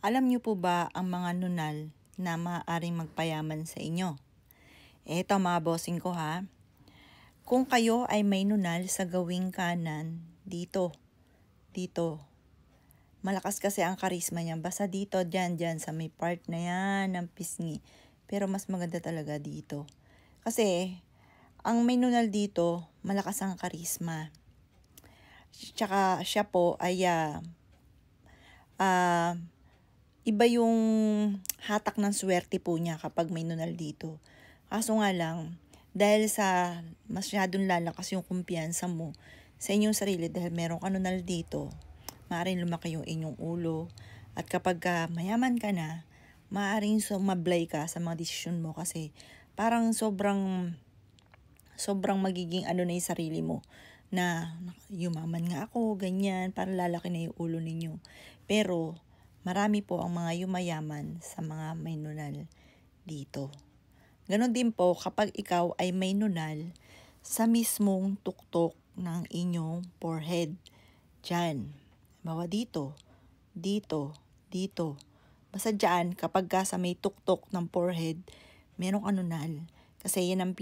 Alam niyo po ba ang mga nunal na maaaring magpayaman sa inyo? Eto mga bossing ko ha. Kung kayo ay may nunal sa gawing kanan, dito. Malakas kasi ang karisma niyan. Basta dito, dyan, sa may part na yan ng pisngi. Pero mas maganda talaga dito. Kasi, ang may nunal dito, malakas ang karisma. Tsaka siya po ay iba yung hatak ng swerte po niya kapag may nunal dito. Kaso nga lang, dahil sa masyadong lalakas yung kumpiyansa mo sa inyong sarili dahil meron ka nunal dito, maaaring lumaki yung inyong ulo. At kapag mayaman ka na, maaaring sumablay ka sa mga desisyon mo kasi parang sobrang magiging na yung sarili mo na yumaman nga ako, ganyan, para lalaki na yung ulo ninyo. Pero marami po ang mga yumayaman sa mga may nunal dito. Ganon din po kapag ikaw ay may nunal sa mismong tuktok ng inyong forehead. Diyan. Bawa dito. Basta dyan, kapag sa may tuktok ng forehead, merong nunal. Kasi yan ang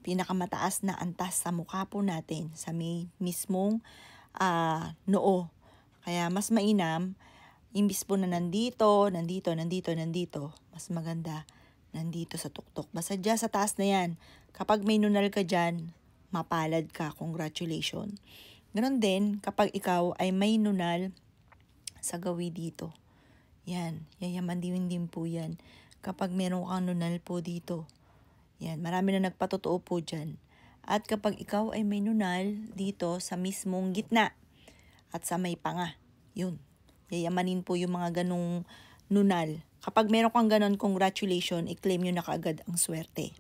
pinakamataas na antas sa mukha po natin, sa may mismong noo. Kaya mas mainam, imbis po na nandito, mas maganda nandito sa tuktok. Basta dyan sa taas na yan, kapag may nunal ka dyan, mapalad ka, congratulations. Ganon din, kapag ikaw ay may nunal sa gawi dito. Yan, yayaman din po yan. Kapag meron kang nunal po dito. Yan, marami na nagpatotoo po dyan. At kapag ikaw ay may nunal dito sa mismong gitna at sa may panga, yun. Yayamanin po yung mga ganong nunal. Kapag meron kang ganon, congratulations, i-claim nyo na kaagad ang swerte.